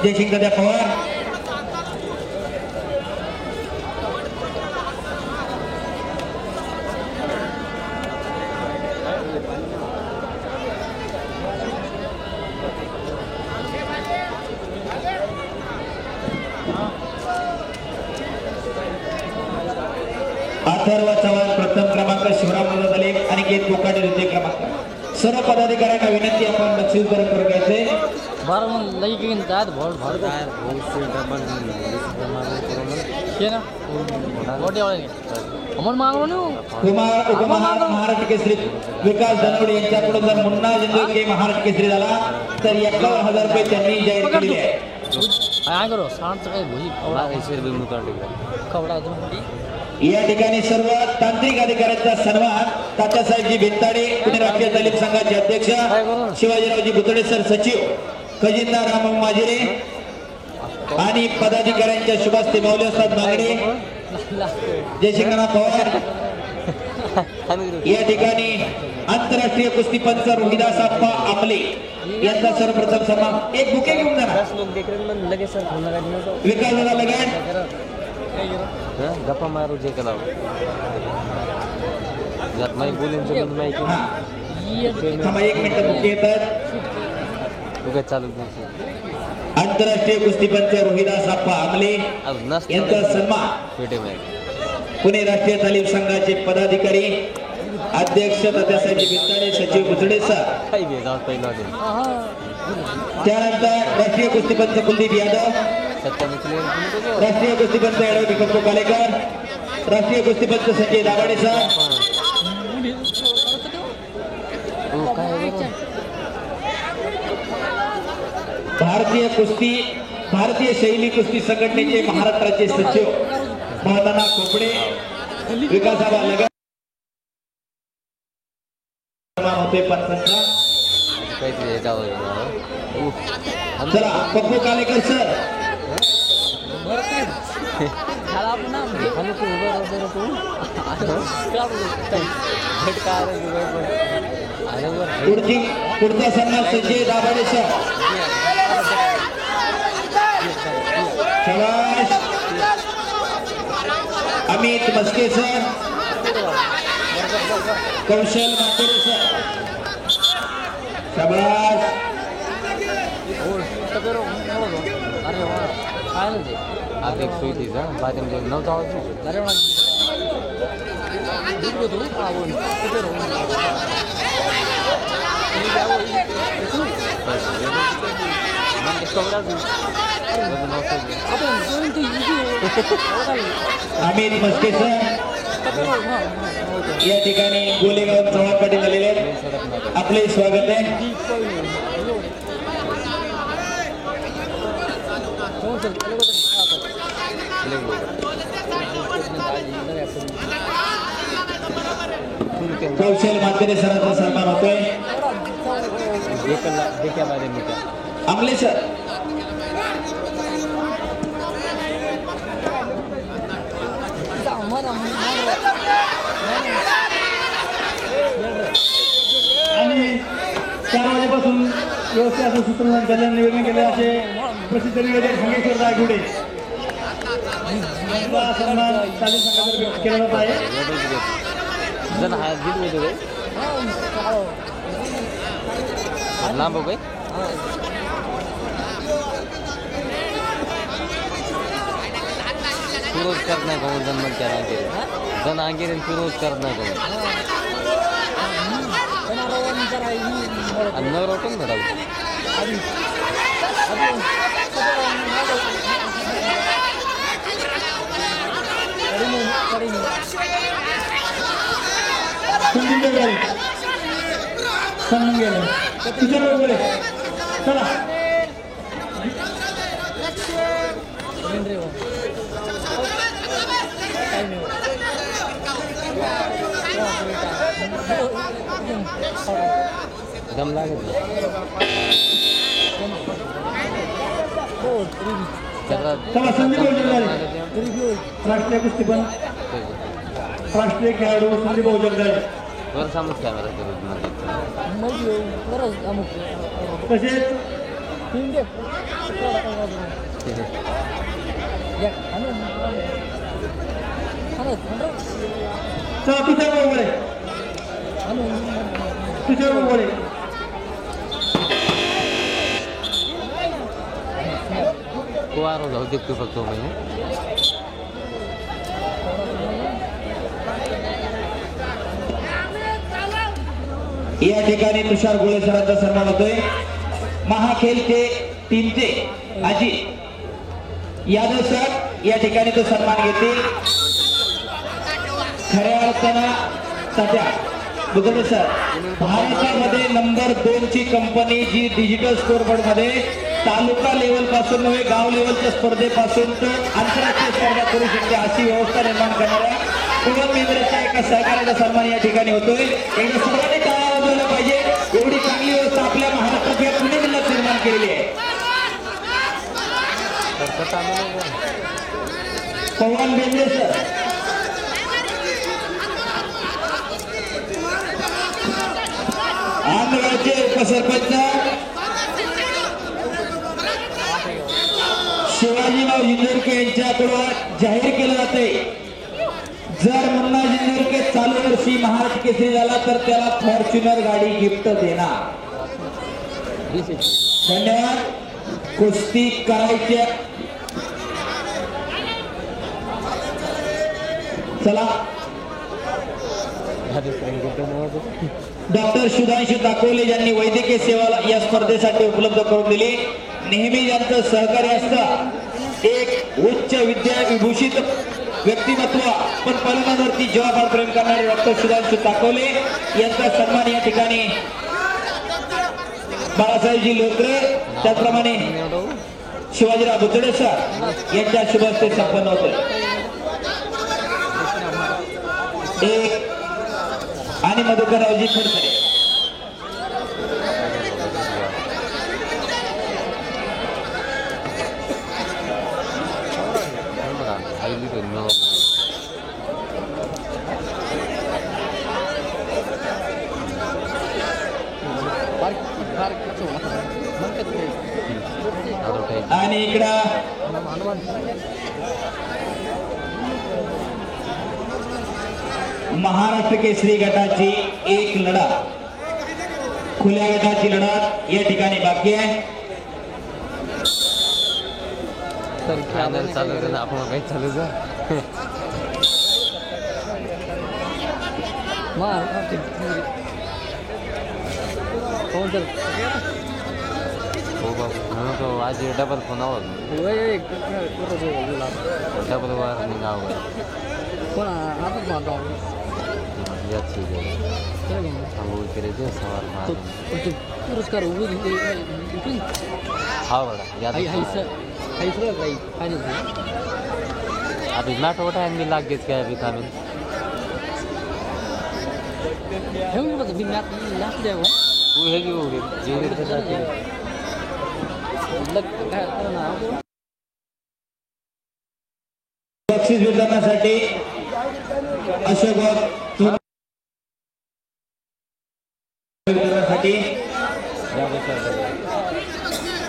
जयसिंग दादा पवार अथर्व चव्हाण प्रथम क्रमांक, शिवराम दले अनिकेत कोकाटे द्वितीय क्रमांक. सर्व पदाधिकाऱ्यांना विनंती आपण बक्षीसदान करून घ्यायचे. कुमार उपमहाराष्ट्र महाराष्ट्र केसरी विकास धनवडे यांच्याकडून जर मुन्ना जिंदगी महाराष्ट्र केसरी झाला तर 51,000 रुपये त्यांनी जाहीर केलेले आहे. या ठिकाणी सर्व तांत्रिक अधिकाऱ्यांचा सन्मान तात्यासाहेबजी भेंताडे पुणे राष्ट्रीय तालीम संघाचे अध्यक्ष, शिवाजीरावजी भुतडे सर सचिव, खजिनदार राम माजिरे आणि पदाधिकाऱ्यांच्या शुभास्ते माऊली असतात बांगडे, जयसिंगना पवार. या ठिकाणी आंतरराष्ट्रीय कुस्ती पंच रोहिदास आप्पा आमले यांचा सर्वप्रथम सन्मान. एक बुके घेऊन जाणार विकास दादा लगन गप्पा मारू जे केला बोलून एक मिनिट बुके येतात. चालू आंतरराष्ट्रीय कुस्ती पंच रोहिदास आप्पा आमले यांचा सन्मान पुणे राष्ट्रीय तालीम संघाचे पदाधिकारी, अध्यक्ष तात्यासाहेब भेंताडे, सचिव भुतडे सर. त्यानंतर राष्ट्रीय कुस्ती पंच कुलदीप यादव, राष्ट्रीय कुस्ती पंच ॲडव्होकेट कप्पू कालेकर, राष्ट्रीय कुस्ती पंच संजय दाभाडे सर. भारतीय शैली कुस्ती संघटनेचे महाराष्ट्राचे सचिव महादाना कोपडे, विकासाबा लगन होते पंचांचा. चला कप्पू कालेकर सर. पुढचा सन्मान संजय दाभाडे सर. शाबाश. अमित मस्के सर, कौशल मातेरे सर. शाबाश. आप एक सुई थी बाद में नव्हता अमित मस्के सर या ठिकाणी गोलेगाव चव्हाण पाटील आलेले आहेत. आपले स्वागत आहे. कौशल मातेरे सरांचा सन्मान होतोय. आमले सर. आणि 4 वाजेपासून व्यवस्थित असं सूत्रधान कल्याण निवेदन केले असे प्रसिद्ध निवेदक खंगेश्वर दायगुडे यांचा सन्मान तालीम संघातर्फे केला जात आहे. लांब हो गए फिरोज करना कहूँ जन मन क्या जन आगे फिरोज करना कहूँ अन्नवर होतं ना सन्मान गेलं तिथे बरोबर चला. दम लागेल चला. संदीप राष्ट्रीय कुस्तीपण राष्ट्रीय खेळाडू संदीप जगदाळे वर सामूच कॅमेरा तसेच चला तुझ्या बरोबर आहे तुझ्या बरोबर आहे कुवारो जाऊ देखतो फक्त महिने या ठिकाणी तुषार गोळे सरांचा सन्मान होतोय. महाखेलचे टीमचे आजी यादव सर या ठिकाणी तो सन्मान घेतील. खऱ्या अर्थानं तात्या बुधडे सर भारतामध्ये नंबर 2 ची कंपनी जी डिजिटल स्कोर बोर्ड मध्ये तालुका लेवल पासून नव्हे गाव लेवलच्या स्पर्धेपासून तर आंतरराष्ट्रीय स्पर्धा करू शकते अशी व्यवस्था निर्माण करणाऱ्या पवन मेंद्रेच्या एका सहकार्याचा सन्मान या ठिकाणी होतोय. एकदा सर्वांनी टाळ्या वाजवल्या पाहिजे. एवढी चांगली व्यवस्था आपल्या महाराष्ट्रात या पुणे जिल्ह्यात निर्माण केलेली आहे. पवन मेंद्रे सर आंध्रचे उपसरपंच शिवाजीराव जिंजरके यांच्याकडून जाहीर केलं जाते जर मुन्ना जिंजरके चालू वर्षी महाराष्ट्र केसरी झाला तर त्याला फॉर्च्युनर गाडी गिफ्ट देणार. धन्यवाद. कुस्ती करायच्या चला. डॉक्टर सुधांशु दाखवले ज्यांनी वैद्यकीय सेवा या स्पर्धेसाठी उपलब्ध करून दिली. नेहमी ज्यांचं सहकार्य असतं एक उच्च विद्या विभूषित व्यक्तिमत्व पण पलनावरती जीवापाड प्रेम करणारे डॉक्टर सुधांशु दाखवले यांचा सन्मान या ठिकाणी बाळासाहेबजी लोकरे त्याचप्रमाणे शिवाजीराव बुचडे सर यांच्या शुभ हस्ते संपन्न होते. एक आणि मधुकररावजी खडसरे आणि इकडं महाराष्ट्र केसरी गटाची एक लढत खुल्या गटाची लढत या ठिकाणी बाकी आहे. चालू आपण काही चालू जा हो बाबू तो आज डबल फोन आवाज डबल वार गाव याची सवार पुरस्कार हा बड़ा अभी मैट उठा है मिला गेस क्या अभी था तू है कि वो बक्षीस वितरणासाठी अशोक वितरणासाठी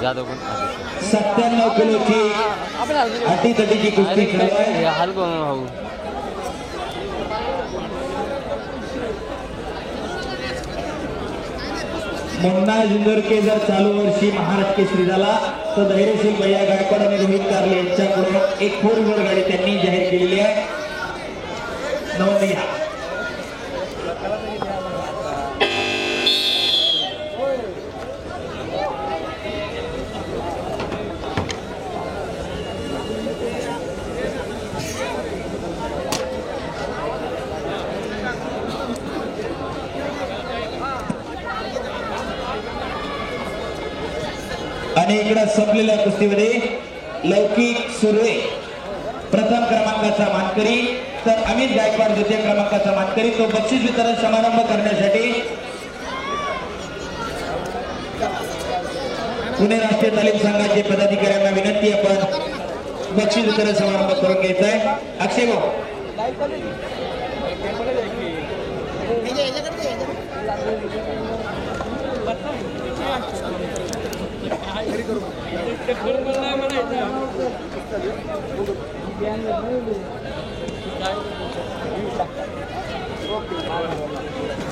जादव 97 किलोची अटीतटीची कुस्ती खेळ आहे. हलको भाऊ मुन्ना जिंजरके जर चालू वर्षी महाराष्ट्र केसरी झाला तर धैर्यशील भैया गायकवाड आणि रोहित कारले यांच्याकडून एक 4 व्हीलर गाडी त्यांनी जाहीर केलेली आहे. नोंद घ्या. आणि इकडे संपलेल्या कुस्तीमध्ये लौकिक सुर्वे प्रथम क्रमांकाचा मानकरी तर अमित गायकवाड द्वितीय क्रमांकाचा मानकरी. तो बक्षीस वितरण समारंभ करण्यासाठी पुणे राष्ट्रीय तालीम संघाचे पदाधिकाऱ्यांना विनंती आपण बक्षीस वितरण समारंभ करून घ्यायचा आहे. अक्षय भाऊ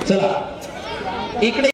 चला इकडे